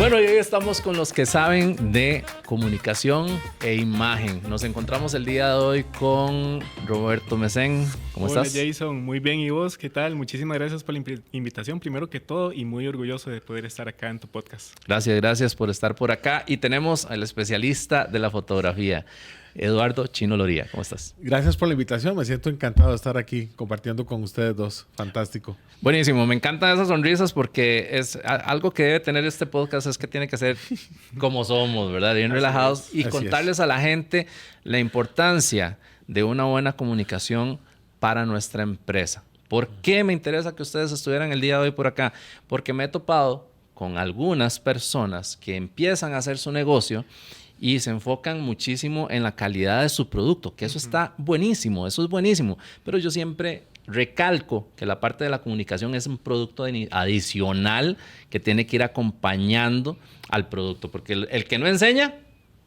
Bueno, y hoy estamos con los que saben de comunicación e imagen. Nos encontramos el día de hoy con Roberto Mesén. ¿Cómo estás? Hola Jason, muy bien. ¿Y vos qué tal? Muchísimas gracias por la invitación, primero que todo, y muy orgulloso de poder estar acá en tu podcast. Gracias por estar por acá. Y tenemos al especialista de la fotografía, Eduardo Chino Loría. ¿Cómo estás? Gracias por la invitación. Me siento encantado de estar aquí compartiendo con ustedes dos. Fantástico. Buenísimo. Me encantan esas sonrisas porque es algo que debe tener este podcast, es que tiene que ser como somos, ¿verdad? Bien relajados y contarles a la gente la importancia de una buena comunicación para nuestra empresa. ¿Por qué me interesa que ustedes estuvieran el día de hoy por acá? Porque me he topado con algunas personas que empiezan a hacer su negocio y se enfocan muchísimo en la calidad de su producto, que eso está buenísimo, eso es buenísimo. Pero yo siempre recalco que la parte de la comunicación es un producto adicional que tiene que ir acompañando al producto, porque el que no enseña,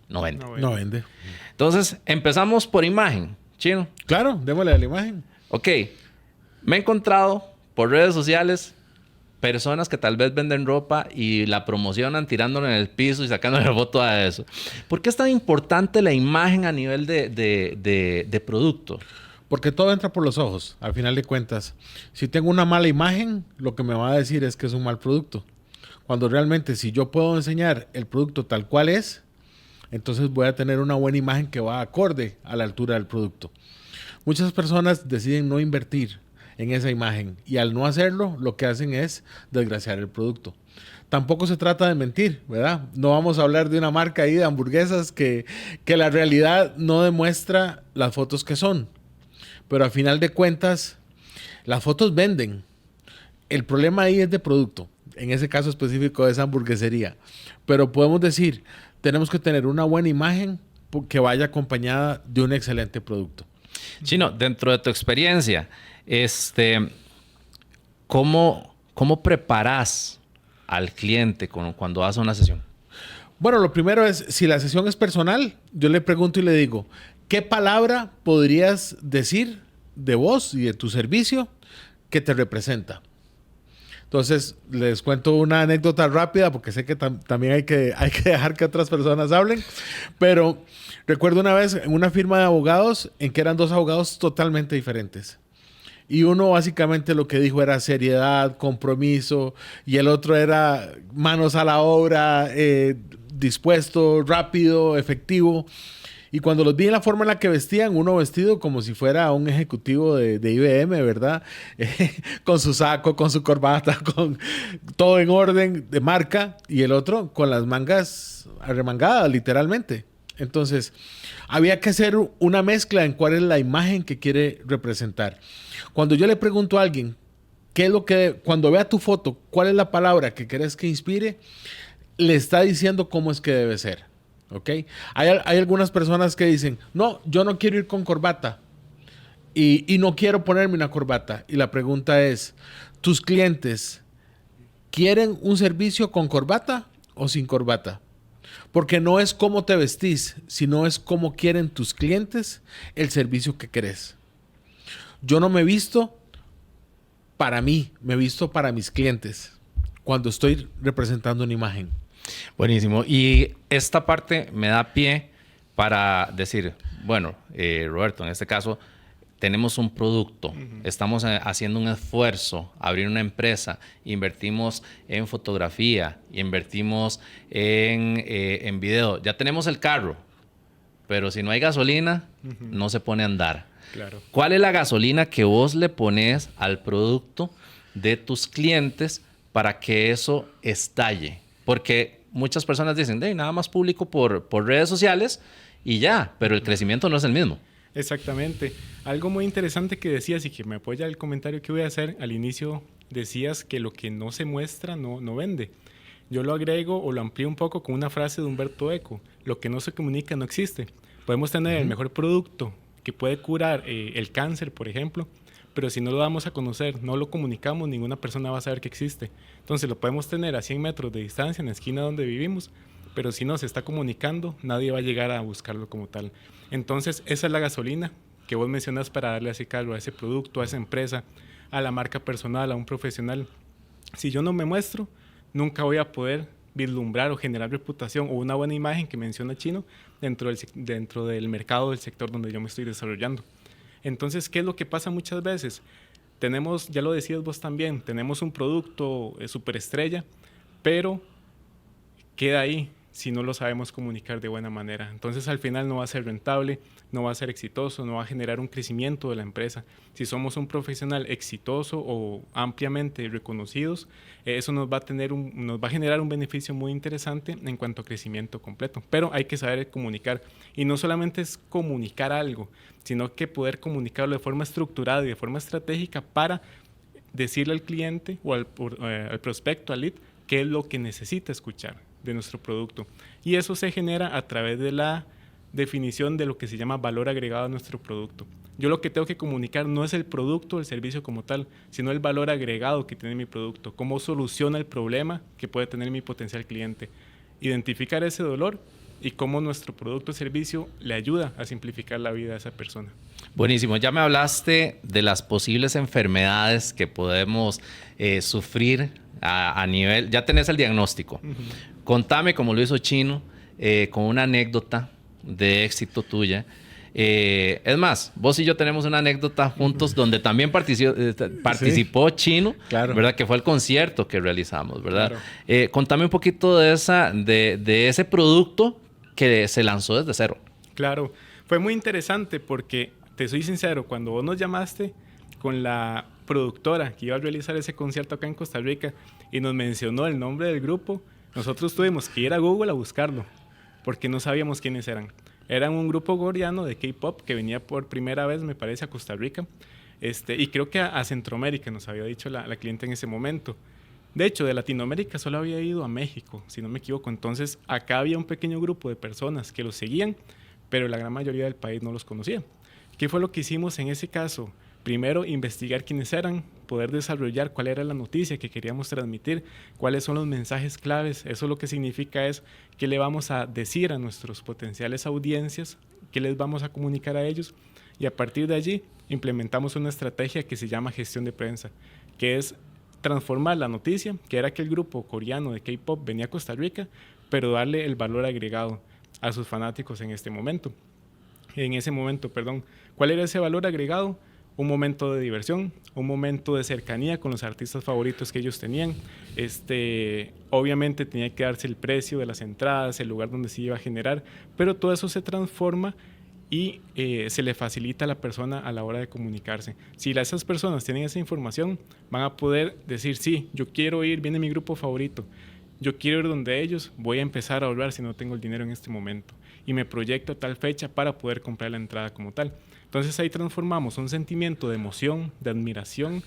no vende. No vende. Entonces, empezamos por imagen, Chino. Claro, démosle a la imagen. Ok, me he encontrado por redes sociales personas que tal vez venden ropa y la promocionan tirándola en el piso y sacándole foto a eso. ¿Por qué es tan importante la imagen a nivel de producto? Porque todo entra por los ojos, al final de cuentas. Si tengo una mala imagen, lo que me va a decir es que es un mal producto. Cuando realmente si yo puedo enseñar el producto tal cual es, entonces voy a tener una buena imagen que va acorde a la altura del producto. Muchas personas deciden no invertir en esa imagen y al no hacerlo, lo que hacen es desgraciar el producto. Tampoco se trata de mentir, ¿verdad? No vamos a hablar de una marca ahí de hamburguesas que la realidad no demuestra las fotos que son. Pero al final de cuentas, las fotos venden. El problema ahí es de producto, en ese caso específico de esa hamburguesería. Pero podemos decir, tenemos que tener una buena imagen que vaya acompañada de un excelente producto. Chino, dentro de tu experiencia, ¿cómo preparas al cliente cuando hace una sesión? Bueno, lo primero es, si la sesión es personal, yo le pregunto y le digo, ¿qué palabra podrías decir de vos y de tu servicio que te representa? Entonces, les cuento una anécdota rápida porque sé que también hay que dejar que otras personas hablen. Pero recuerdo una vez en una firma de abogados en que eran dos abogados totalmente diferentes. Y uno básicamente lo que dijo era seriedad, compromiso, y el otro era manos a la obra, dispuesto, rápido, efectivo. Y cuando los vi en la forma en la que vestían, uno vestido como si fuera un ejecutivo de IBM, ¿verdad? Con su saco, con su corbata, con todo en orden de marca. Y el otro con las mangas arremangadas, literalmente. Entonces, había que hacer una mezcla en cuál es la imagen que quiere representar. Cuando yo le pregunto a alguien, ¿qué es lo que, cuando vea tu foto, cuál es la palabra que querés que inspire? Le está diciendo cómo es que debe ser. ¿Ok? Hay algunas personas que dicen, no, yo no quiero ir con corbata y no quiero ponerme una corbata. Y la pregunta es, ¿tus clientes quieren un servicio con corbata o sin corbata? Porque no es cómo te vestís, sino es cómo quieren tus clientes el servicio que querés. Yo no me visto para mí, me visto para mis clientes cuando estoy representando una imagen. Buenísimo. Y esta parte me da pie para decir, bueno, Roberto, en este caso tenemos un producto, estamos haciendo un esfuerzo, abrir una empresa, invertimos en fotografía, invertimos en video. Ya tenemos el carro, pero si no hay gasolina, no se pone a andar. Claro. ¿Cuál es la gasolina que vos le pones al producto de tus clientes para que eso estalle? Porque muchas personas dicen, nada más publico por redes sociales y ya, pero el crecimiento no es el mismo. Exactamente. Algo muy interesante que decías y que me apoya el comentario que voy a hacer al inicio, decías que lo que no se muestra no vende. Yo lo agrego o lo amplío un poco con una frase de Humberto Eco: lo que no se comunica no existe. Podemos tener el mejor producto que puede curar el cáncer, por ejemplo, pero si no lo damos a conocer, no lo comunicamos, ninguna persona va a saber que existe. Entonces lo podemos tener a 100 metros de distancia en la esquina donde vivimos, pero si no se está comunicando, nadie va a llegar a buscarlo como tal. Entonces esa es la gasolina que vos mencionas para darle a ese cargo, a ese producto, a esa empresa, a la marca personal, a un profesional. Si yo no me muestro, nunca voy a poder vislumbrar o generar reputación o una buena imagen que menciona Chino dentro del mercado del sector donde yo me estoy desarrollando. Entonces, ¿qué es lo que pasa muchas veces? Tenemos, ya lo decías vos también, tenemos un producto superestrella, pero queda ahí si no lo sabemos comunicar de buena manera. Entonces, al final no va a ser rentable, no va a ser exitoso, no va a generar un crecimiento de la empresa. Si somos un profesional exitoso o ampliamente reconocidos, eso nos va a generar un beneficio muy interesante en cuanto a crecimiento completo. Pero hay que saber comunicar. Y no solamente es comunicar algo, sino que poder comunicarlo de forma estructurada y de forma estratégica para decirle al cliente o al prospecto, al lead, qué es lo que necesita escuchar de nuestro producto. Y eso se genera a través de la definición de lo que se llama valor agregado a nuestro producto. Yo lo que tengo que comunicar no es el producto o el servicio como tal, sino el valor agregado que tiene mi producto, cómo soluciona el problema que puede tener mi potencial cliente. Identificar ese dolor y cómo nuestro producto o servicio le ayuda a simplificar la vida a esa persona. Buenísimo. Ya me hablaste de las posibles enfermedades que podemos sufrir a nivel... Ya tenés el diagnóstico. Uh-huh. Contame, como lo hizo Chino, con una anécdota de éxito tuya. Es más, vos y yo tenemos una anécdota juntos donde también participó sí. Chino, claro. ¿Verdad? Que fue el concierto que realizamos, ¿verdad? Claro. Contame un poquito de ese producto que se lanzó desde cero. Claro, fue muy interesante porque, te soy sincero, cuando vos nos llamaste con la productora que iba a realizar ese concierto acá en Costa Rica y nos mencionó el nombre del grupo, nosotros tuvimos que ir a Google a buscarlo porque no sabíamos quiénes eran. Eran un grupo coreano de K-pop que venía por primera vez, me parece, a Costa Rica. Y creo que a Centroamérica, nos había dicho la cliente en ese momento. De hecho, de Latinoamérica solo había ido a México, si no me equivoco. Entonces, acá había un pequeño grupo de personas que los seguían, pero la gran mayoría del país no los conocía. ¿Qué fue lo que hicimos en ese caso? Primero, investigar quiénes eran, poder desarrollar cuál era la noticia que queríamos transmitir, cuáles son los mensajes claves. Eso lo que significa es qué le vamos a decir a nuestros potenciales audiencias, qué les vamos a comunicar a ellos, y a partir de allí implementamos una estrategia que se llama gestión de prensa, que es transformar la noticia, que era que el grupo coreano de K-pop venía a Costa Rica, pero darle el valor agregado a sus fanáticos en ese momento. ¿Cuál era ese valor agregado? Un momento de diversión, un momento de cercanía con los artistas favoritos que ellos tenían. Obviamente tenía que darse el precio de las entradas, el lugar donde se iba a generar, pero todo eso se transforma y se le facilita a la persona a la hora de comunicarse. Si esas personas tienen esa información, van a poder decir, sí, yo quiero ir, viene mi grupo favorito, yo quiero ir donde ellos, voy a empezar a ahorrar si no tengo el dinero en este momento y me proyecto a tal fecha para poder comprar la entrada como tal. Entonces ahí transformamos un sentimiento de emoción, de admiración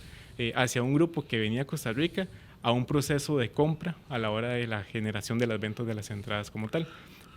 hacia un grupo que venía a Costa Rica a un proceso de compra a la hora de la generación de las ventas de las entradas como tal.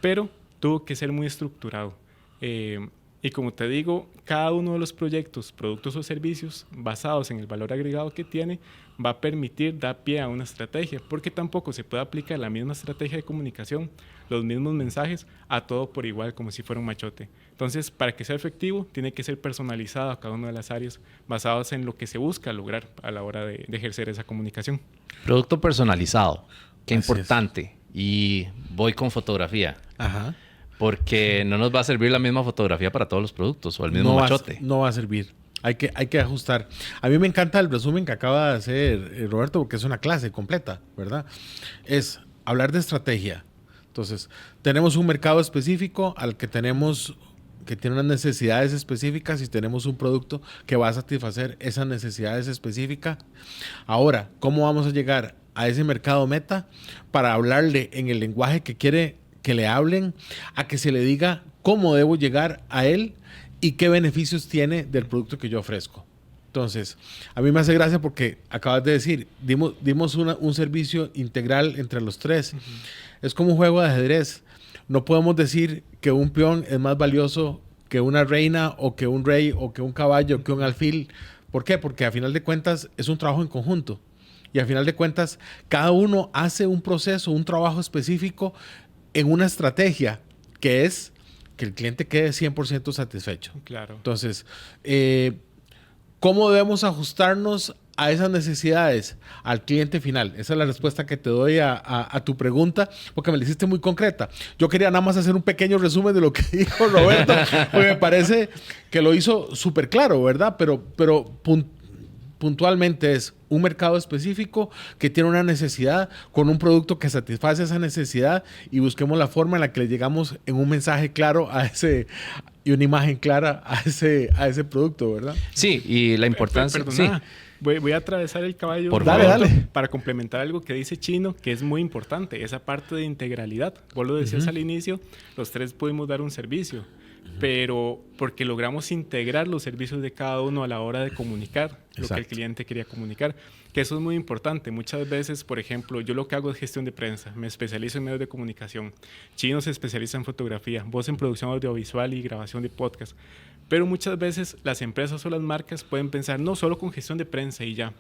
Pero tuvo que ser muy estructurado. Y como te digo, cada uno de los proyectos, productos o servicios basados en el valor agregado que tiene va a permitir dar pie a una estrategia, porque tampoco se puede aplicar la misma estrategia de comunicación, los mismos mensajes a todo por igual, como si fuera un machote. Entonces, para que sea efectivo, tiene que ser personalizado a cada una de las áreas, basadas en lo que se busca lograr a la hora de ejercer esa comunicación. Producto personalizado, qué importante. Y voy con fotografía. Ajá. Porque no nos va a servir la misma fotografía para todos los productos o el mismo machote. No va a servir. Hay que ajustar. A mí me encanta el resumen que acaba de hacer Roberto, porque es una clase completa, ¿verdad? Es hablar de estrategia. Entonces, tenemos un mercado específico al que tiene unas necesidades específicas y tenemos un producto que va a satisfacer esas necesidades específicas. Ahora, ¿cómo vamos a llegar a ese mercado meta para hablarle en el lenguaje que quiere que le hablen, a que se le diga cómo debo llegar a él y qué beneficios tiene del producto que yo ofrezco? Entonces, a mí me hace gracia porque acabas de decir, dimos un servicio integral entre los tres. Uh-huh. Es como un juego de ajedrez. No podemos decir que un peón es más valioso que una reina o que un rey o que un caballo o que un alfil. ¿Por qué? Porque a final de cuentas es un trabajo en conjunto. Y a final de cuentas cada uno hace un proceso, un trabajo específico en una estrategia que es que el cliente quede 100% satisfecho. Claro. Entonces, ¿cómo debemos ajustarnos a esas necesidades al cliente final? Esa es la respuesta que te doy a tu pregunta, porque me la hiciste muy concreta. Yo quería nada más hacer un pequeño resumen de lo que dijo Roberto, porque me parece que lo hizo súper claro, ¿verdad? Pero puntualmente es un mercado específico que tiene una necesidad con un producto que satisface esa necesidad y busquemos la forma en la que le llegamos en un mensaje claro y una imagen clara a ese producto, ¿verdad? Sí, y la importancia... Perdona, sí. voy a atravesar el caballo Dale. para complementar algo que dice Chino, que es muy importante, esa parte de integralidad. Vos lo decías al inicio, los tres pudimos dar un servicio, pero porque logramos integrar los servicios de cada uno a la hora de comunicar lo que el cliente quería comunicar, que eso es muy importante. Muchas veces, por ejemplo, yo lo que hago es gestión de prensa, me especializo en medios de comunicación, Chino se especializa en fotografía, vos en producción audiovisual y grabación de podcast, pero muchas veces las empresas o las marcas pueden pensar no solo con gestión de prensa y ya,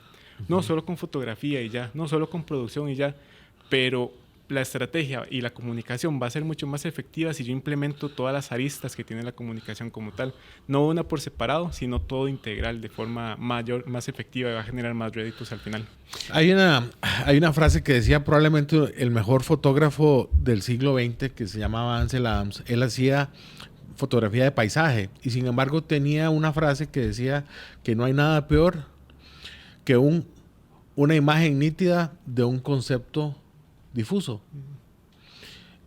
no solo con fotografía y ya, no solo con producción y ya, pero la estrategia y la comunicación va a ser mucho más efectiva si yo implemento todas las aristas que tiene la comunicación como tal. No una por separado, sino todo integral de forma mayor, más efectiva y va a generar más réditos al final. Hay una frase que decía probablemente el mejor fotógrafo del siglo XX que se llamaba Ansel Adams. Él hacía fotografía de paisaje y sin embargo tenía una frase que decía que no hay nada peor que una imagen nítida de un concepto difuso.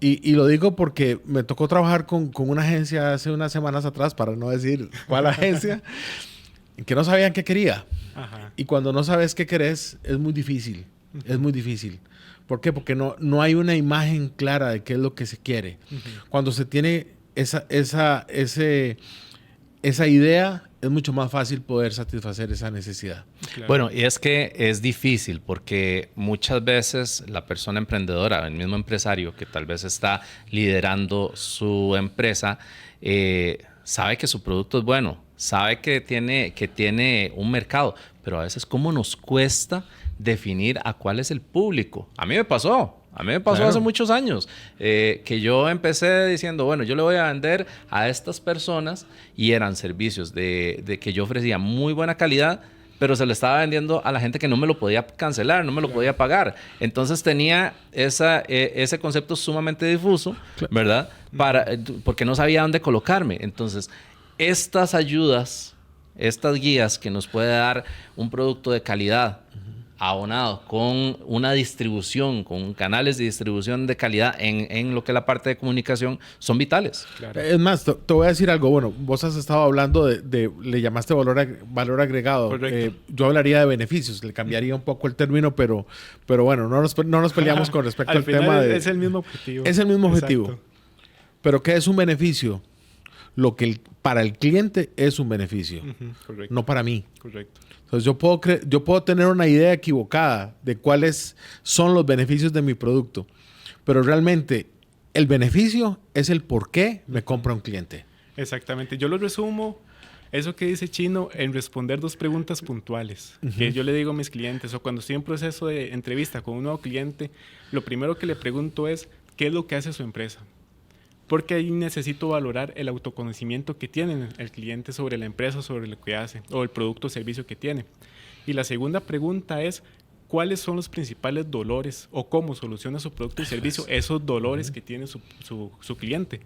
Y lo digo porque me tocó trabajar con una agencia hace unas semanas atrás, para no decir cuál agencia, que no sabían qué quería. Ajá. Y cuando no sabes qué querés, es muy difícil. Es muy difícil. ¿Por qué? Porque no hay una imagen clara de qué es lo que se quiere. Cuando se tiene esa idea, es mucho más fácil poder satisfacer esa necesidad. Claro. Bueno, y es que es difícil porque muchas veces la persona emprendedora, el mismo empresario que tal vez está liderando su empresa, sabe que su producto es bueno, sabe que tiene un mercado, pero a veces cómo nos cuesta definir a cuál es el público. A mí me pasó claro. Hace muchos años que yo empecé diciendo, bueno, yo le voy a vender a estas personas y eran servicios de que yo ofrecía muy buena calidad, pero se le estaba vendiendo a la gente que no me lo podía cancelar, no me lo podía pagar. Entonces tenía ese concepto sumamente difuso, ¿verdad? Porque no sabía dónde colocarme. Entonces, estas ayudas, estas guías que nos puede dar un producto de calidad, abonado con una distribución, con canales de distribución de calidad en lo que es la parte de comunicación, son vitales. Claro. Es más, te voy a decir algo. Bueno, vos has estado hablando le llamaste valor agregado. Yo hablaría de beneficios, le cambiaría un poco el término, pero bueno, no nos peleamos con respecto al tema de... Es el mismo objetivo. Es el mismo objetivo. Exacto. Pero ¿qué es un beneficio? Lo que para el cliente es un beneficio, Correcto. no para mí. Correcto. Entonces yo puedo tener una idea equivocada de cuáles son los beneficios de mi producto, pero realmente el beneficio es el por qué me compra un cliente. Exactamente. Yo lo resumo, eso que dice Chino, en responder 2 preguntas puntuales que yo le digo a mis clientes, o cuando estoy en proceso de entrevista con un nuevo cliente, lo primero que le pregunto es, ¿qué es lo que hace su empresa? Porque ahí necesito valorar el autoconocimiento que tiene el cliente sobre la empresa, sobre lo que hace, o el producto o servicio que tiene. Y la segunda pregunta es, ¿cuáles son los principales dolores o cómo soluciona su producto y servicio esos dolores que tiene su cliente?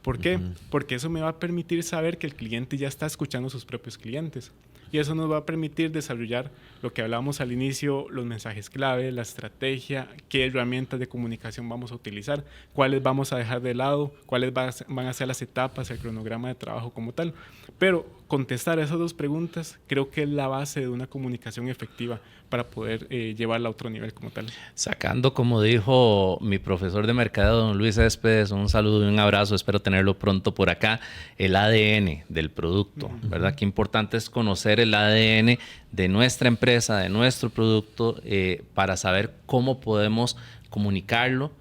¿Por qué? Porque eso me va a permitir saber que el cliente ya está escuchando a sus propios clientes. Y eso nos va a permitir desarrollar lo que hablábamos al inicio, los mensajes clave, la estrategia, qué herramientas de comunicación vamos a utilizar, cuáles vamos a dejar de lado, cuáles van a ser las etapas, el cronograma de trabajo como tal. Pero contestar esas 2 preguntas creo que es la base de una comunicación efectiva para poder llevarla a otro nivel como tal. Sacando, como dijo mi profesor de mercadeo, don Luis Céspedes, un saludo y un abrazo, espero tenerlo pronto por acá, el ADN del producto, ¿verdad? Qué importante es conocer el ADN de nuestra empresa, de nuestro producto, para saber cómo podemos comunicarlo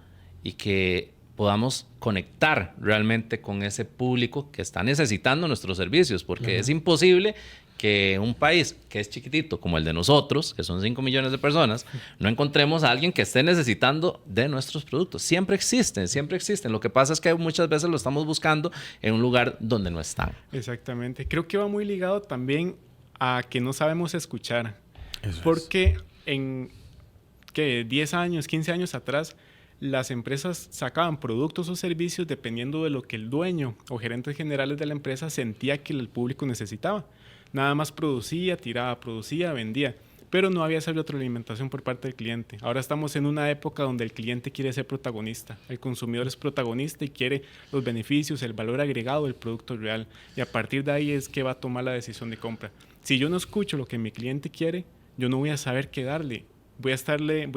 y que podamos conectar realmente con ese público que está necesitando nuestros servicios, porque es imposible que un país que es chiquitito como el de nosotros, que son 5 millones de personas, no encontremos a alguien que esté necesitando de nuestros productos. Siempre existen, siempre existen. Lo que pasa es que muchas veces lo estamos buscando en un lugar donde no están. Exactamente. Creo que va muy ligado también a que no sabemos escuchar. Porque en 10 años, 15 años atrás, las empresas sacaban productos o servicios dependiendo de lo que el dueño o gerentes generales de la empresa sentía que el público necesitaba. Nada más producía, tiraba, producía, vendía. Pero no había esa retroalimentación por parte del cliente. Ahora estamos en una época donde el cliente quiere ser protagonista. El consumidor es protagonista y quiere los beneficios, el valor agregado del producto real. Y a partir de ahí es que va a tomar la decisión de compra. Si yo no escucho lo que mi cliente quiere, yo no voy a saber qué darle. Voy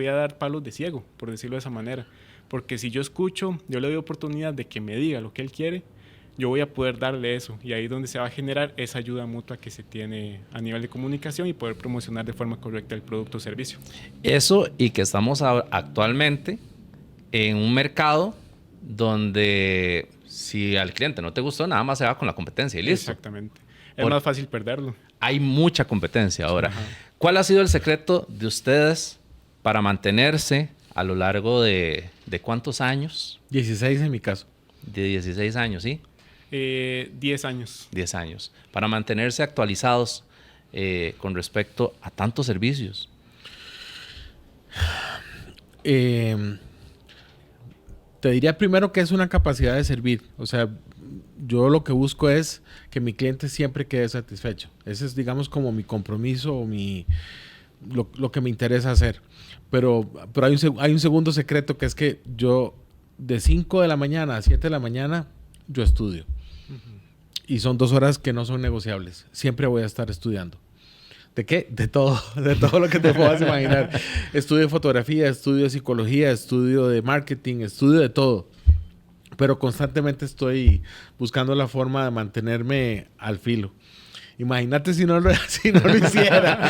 a dar palos de ciego, por decirlo de esa manera. Porque si yo escucho, yo le doy oportunidad de que me diga lo que él quiere, yo voy a poder darle eso. Y ahí es donde se va a generar esa ayuda mutua que se tiene a nivel de comunicación y poder promocionar de forma correcta el producto o servicio. Eso, y que estamos actualmente en un mercado donde si al cliente no te gustó, nada más se va con la competencia y listo. Exactamente. Es más fácil perderlo. Hay mucha competencia ahora. Ajá. ¿Cuál ha sido el secreto de ustedes para mantenerse a lo largo de cuántos años? 16 en mi caso. De 16 años, ¿sí? 10 años. 10 años. Para mantenerse actualizados con respecto a tantos servicios. Te diría primero que es una capacidad de servir. O sea, yo lo que busco es que mi cliente siempre quede satisfecho. Ese es, digamos, como mi compromiso o lo que me interesa hacer. Pero hay un segundo secreto, que es que yo de 5 de la mañana a 7 de la mañana yo estudio. Y son 2 horas que no son negociables. Siempre voy a estar estudiando. ¿De qué? De todo lo que te puedas imaginar. Estudio de fotografía, estudio de psicología, estudio de marketing, estudio de todo. Pero constantemente estoy buscando la forma de mantenerme al filo. Imagínate si no lo hiciera.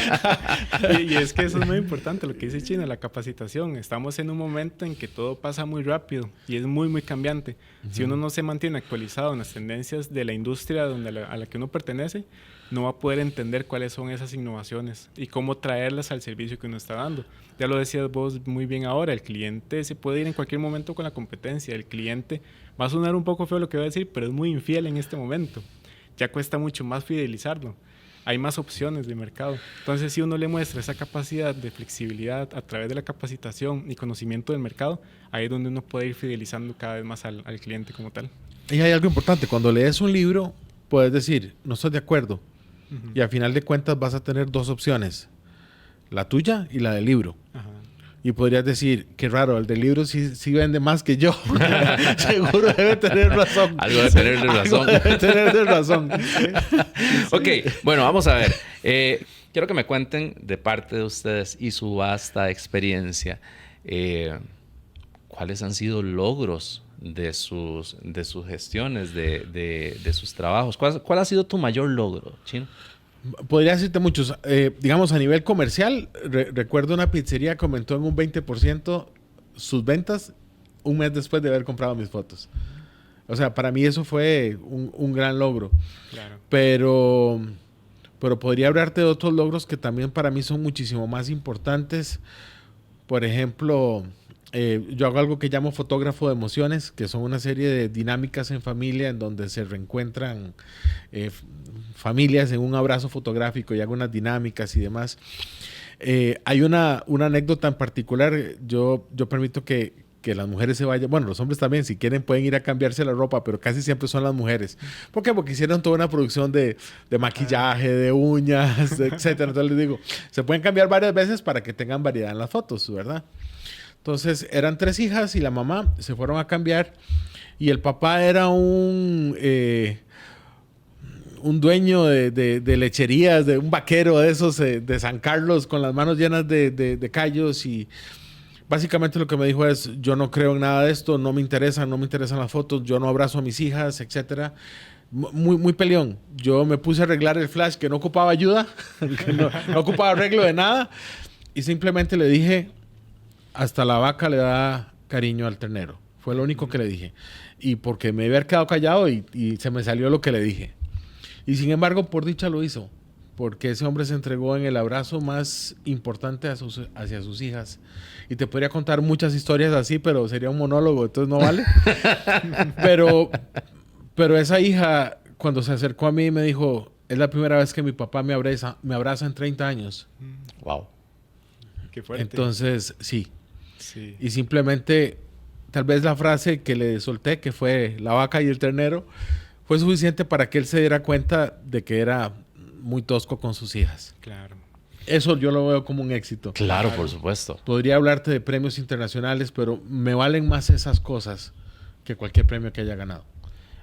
Y es que eso es muy importante, lo que dice Chino, la capacitación. Estamos en un momento en que todo pasa muy rápido y es muy, muy cambiante. Si uno no se mantiene actualizado en las tendencias de la industria a la que uno pertenece, no va a poder entender cuáles son esas innovaciones y cómo traerlas al servicio que uno está dando. Ya lo decías vos muy bien ahora, el cliente se puede ir en cualquier momento con la competencia. El cliente, va a sonar un poco feo lo que voy a decir, pero es muy infiel en este momento. Ya cuesta mucho más fidelizarlo. Hay más opciones de mercado. Entonces, si uno le muestra esa capacidad de flexibilidad a través de la capacitación y conocimiento del mercado, ahí es donde uno puede ir fidelizando cada vez más al cliente como tal. Y hay algo importante. Cuando lees un libro, puedes decir, no estoy de acuerdo. Uh-huh. Y al final de cuentas vas a tener 2 opciones. La tuya y la del libro. Ajá. Y podrías decir, qué raro, el del libro sí vende más que yo. Seguro debe tener razón. Algo debe tener de razón. Algo debe tener de razón. Ok, bueno, vamos a ver. Quiero que me cuenten de parte de ustedes y su vasta experiencia, ¿cuáles han sido logros de sus gestiones, de sus trabajos? ¿Cuál ha sido tu mayor logro, Chino? Podría decirte muchos. Digamos, a nivel comercial, recuerdo una pizzería que aumentó en un 20% sus ventas un mes después de haber comprado mis fotos. O sea, para mí eso fue un gran logro. Claro. Pero podría hablarte de otros logros que también para mí son muchísimo más importantes. Por ejemplo, yo hago algo que llamo fotógrafo de emociones, que son una serie de dinámicas en familia en donde se reencuentran familias en un abrazo fotográfico y hago unas dinámicas y demás. Hay una anécdota en particular. Yo permito que las mujeres se vayan. Bueno, los hombres también, si quieren, pueden ir a cambiarse la ropa, pero casi siempre son las mujeres. ¿Por qué? Porque hicieron toda una producción de maquillaje, de uñas, etcétera. Entonces les digo, se pueden cambiar varias veces para que tengan variedad en las fotos, ¿verdad? Entonces, eran 3 hijas y la mamá se fueron a cambiar. Y el papá era un dueño de lecherías, de un vaquero de esos de San Carlos, con las manos llenas de callos. Y básicamente lo que me dijo es, yo no creo en nada de esto, no me interesan las fotos, yo no abrazo a mis hijas, etcétera. Muy, muy peleón. Yo me puse a arreglar el flash, que no ocupaba ayuda, que no ocupaba arreglo de nada. Y simplemente le dije, hasta la vaca le da cariño al ternero. Fue lo único que le dije. Y porque me había quedado callado y se me salió lo que le dije. Y sin embargo, por dicha lo hizo. Porque ese hombre se entregó en el abrazo más importante hacia sus hijas. Y te podría contar muchas historias así, pero sería un monólogo, entonces no vale. pero esa hija, cuando se acercó a mí, me dijo, es la primera vez que mi papá me abraza en 30 años. Wow. Qué fuerte. Entonces, sí. Sí. Y simplemente, tal vez la frase que le solté, que fue la vaca y el ternero, fue suficiente para que él se diera cuenta de que era muy tosco con sus hijas. Claro. Eso yo lo veo como un éxito. Claro, por supuesto. Podría hablarte de premios internacionales, pero me valen más esas cosas que cualquier premio que haya ganado.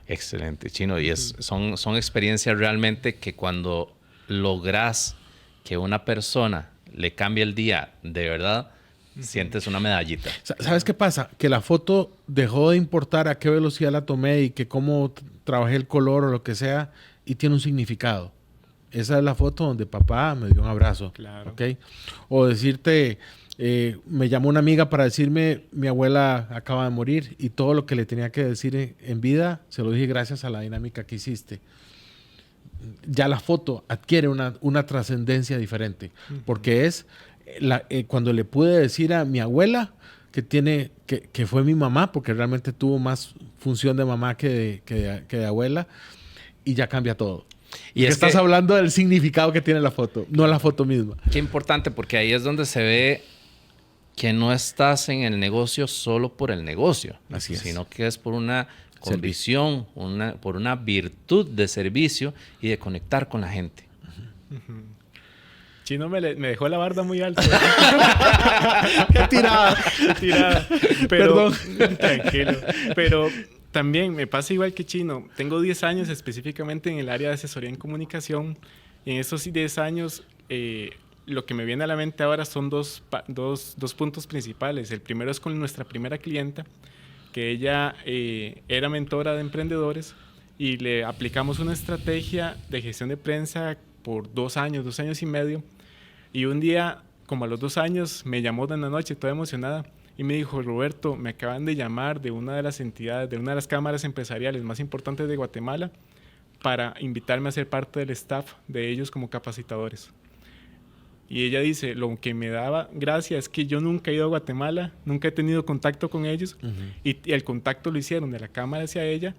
Excelente, Chino. Y son experiencias realmente que cuando logras que una persona le cambie el día de verdad, sientes una medallita. ¿Sabes qué pasa? Que la foto dejó de importar a qué velocidad la tomé y que cómo trabajé el color o lo que sea, y tiene un significado. Esa es la foto donde papá me dio un abrazo. Claro. ¿Okay? O decirte, me llamó una amiga para decirme, mi abuela acaba de morir y todo lo que le tenía que decir en vida, se lo dije gracias a la dinámica que hiciste. Ya la foto adquiere una trascendencia diferente, porque es cuando le pude decir a mi abuela que fue mi mamá, porque realmente tuvo más función de mamá que de abuela, y ya cambia todo. Y estás hablando del significado que tiene la foto, no la foto misma. Qué importante, porque ahí es donde se ve que no estás en el negocio solo por el negocio, Así es. Sino que es por una convicción, por una virtud de servicio y de conectar con la gente. Chino me dejó la barda muy alta. ¡Qué tirada! ¡Qué tirada! Pero, perdón. Tranquilo. Pero también me pasa igual que Chino. Tengo 10 años específicamente en el área de asesoría en comunicación. Y en esos 10 años, lo que me viene a la mente ahora son dos puntos principales. El primero es con nuestra primera clienta, que ella era mentora de emprendedores y le aplicamos una estrategia de gestión de prensa por 2 años y medio. Y un día, como a los 2 años, me llamó de la noche toda emocionada y me dijo: Roberto, me acaban de llamar de una de las entidades, de una de las cámaras empresariales más importantes de Guatemala para invitarme a ser parte del staff de ellos como capacitadores. Y ella dice, lo que me daba gracia es que yo nunca he ido a Guatemala, nunca he tenido contacto con ellos, y el contacto lo hicieron de la cámara hacia ella,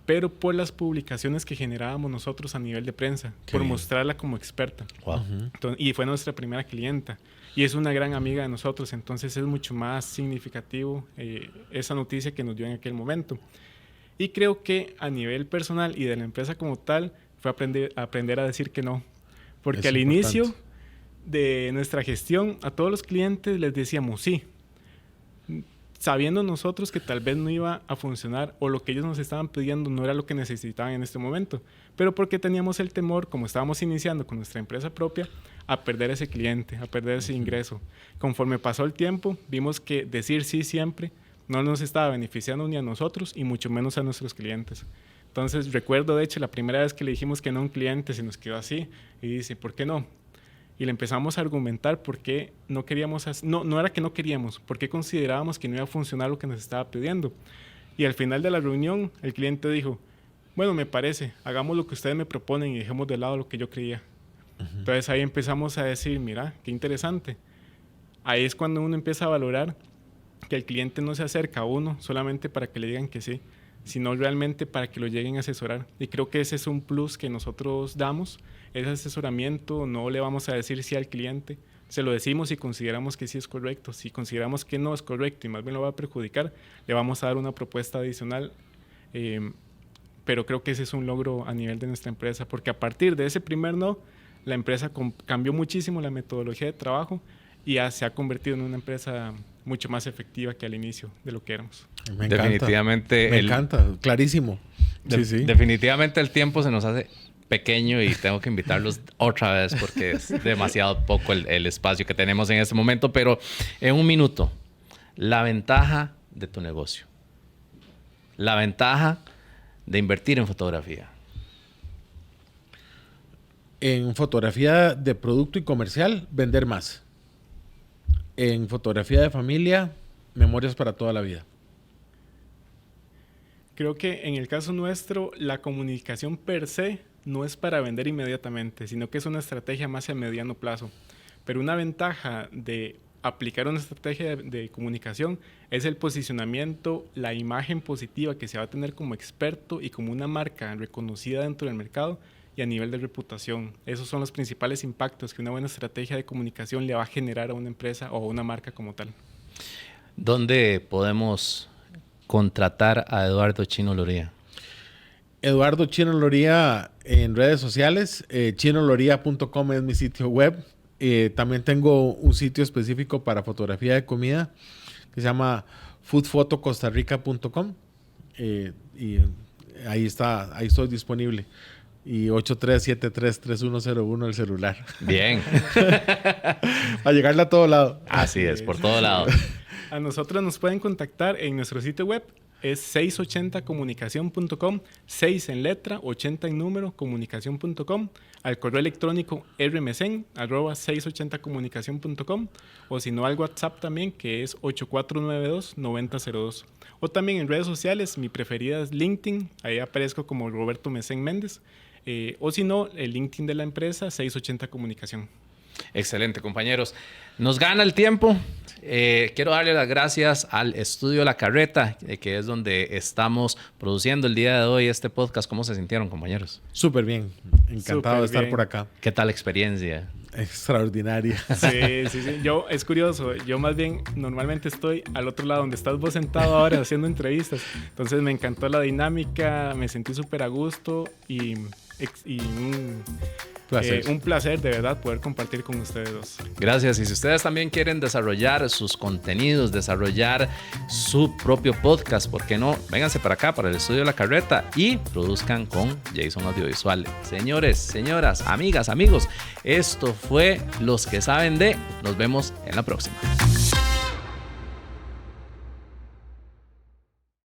pero por las publicaciones que generábamos nosotros a nivel de prensa, por mostrarla como experta. Wow. Entonces, y fue nuestra primera clienta. Y es una gran amiga de nosotros, entonces es mucho más significativo esa noticia que nos dio en aquel momento. Y creo que a nivel personal y de la empresa como tal, fue aprender a decir que no. Porque al inicio de nuestra gestión, a todos los clientes les decíamos sí, sabiendo nosotros que tal vez no iba a funcionar o lo que ellos nos estaban pidiendo no era lo que necesitaban en este momento, pero porque teníamos el temor, como estábamos iniciando con nuestra empresa propia, a perder ese cliente, a perder ese ingreso. Conforme pasó el tiempo, vimos que decir sí siempre no nos estaba beneficiando ni a nosotros y mucho menos a nuestros clientes. Entonces recuerdo, de hecho, la primera vez que le dijimos que no a un cliente, se nos quedó así y dice, ¿por qué no? Y le empezamos a argumentar por qué no queríamos hacer, no era que no queríamos, por qué considerábamos que no iba a funcionar lo que nos estaba pidiendo. Y al final de la reunión, el cliente dijo, bueno, me parece, hagamos lo que ustedes me proponen y dejemos de lado lo que yo creía. Entonces ahí empezamos a decir, mira, qué interesante. Ahí es cuando uno empieza a valorar que el cliente no se acerca a uno solamente para que le digan que sí, sino realmente para que lo lleguen a asesorar. Y creo que ese es un plus que nosotros damos, ese asesoramiento. No le vamos a decir sí al cliente, se lo decimos si consideramos que sí es correcto. Si consideramos que no es correcto y más bien lo va a perjudicar, le vamos a dar una propuesta adicional. Pero creo que ese es un logro a nivel de nuestra empresa, porque a partir de ese primer no, la empresa cambió muchísimo la metodología de trabajo y ya se ha convertido en una empresa mucho más efectiva que al inicio de lo que éramos. Me encanta. Definitivamente. Me encanta, clarísimo. Sí. Definitivamente el tiempo se nos hace pequeño y tengo que invitarlos otra vez porque es demasiado poco el espacio que tenemos en este momento. Pero en un minuto, la ventaja de tu negocio. La ventaja de invertir en fotografía. En fotografía de producto y comercial, vender más. En fotografía de familia, memorias para toda la vida. Creo que en el caso nuestro, la comunicación per se no es para vender inmediatamente, sino que es una estrategia más a mediano plazo. Pero una ventaja de aplicar una estrategia de comunicación es el posicionamiento, la imagen positiva que se va a tener como experto y como una marca reconocida dentro del mercado, y a nivel de reputación. Esos son los principales impactos que una buena estrategia de comunicación le va a generar a una empresa o a una marca como tal. ¿Dónde podemos contratar a Eduardo Chino Loría? Eduardo Chino Loría en redes sociales. chinoloría.com es mi sitio web. También tengo un sitio específico para fotografía de comida que se llama foodfotocostarrica.com. Y ahí estoy disponible. Y 83733101 el celular. Bien. A llegarle a todo lado. Así es, por todo lado. A nosotros nos pueden contactar en nuestro sitio web. Es 680comunicacion.com, 6 en letra, 80 en número, comunicacion.com, al correo electrónico rmesen@680comunicacion.com, o si no al WhatsApp también, que es 8492-9002. O también en redes sociales, mi preferida es LinkedIn, ahí aparezco como Roberto Mesén Méndez, o si no, el LinkedIn de la empresa, 680 Comunicación. Excelente, compañeros. Nos gana el tiempo. Quiero darle las gracias al Estudio La Carreta, que es donde estamos produciendo el día de hoy este podcast. ¿Cómo se sintieron, compañeros? Súper bien. Encantado de estar por acá. ¿Qué tal la experiencia? Extraordinaria. Sí. Es curioso. Yo más bien normalmente estoy al otro lado donde estás vos sentado ahora haciendo entrevistas. Entonces me encantó la dinámica, me sentí súper a gusto y un placer de verdad poder compartir con ustedes dos. Gracias. Y si ustedes también quieren desarrollar sus contenidos, desarrollar su propio podcast, ¿por qué no? Vénganse para acá, para el Estudio La Carreta, y produzcan con Jason Audiovisual. Señores, señoras, amigas, amigos, esto fue Los que Saben de. Nos vemos en la próxima.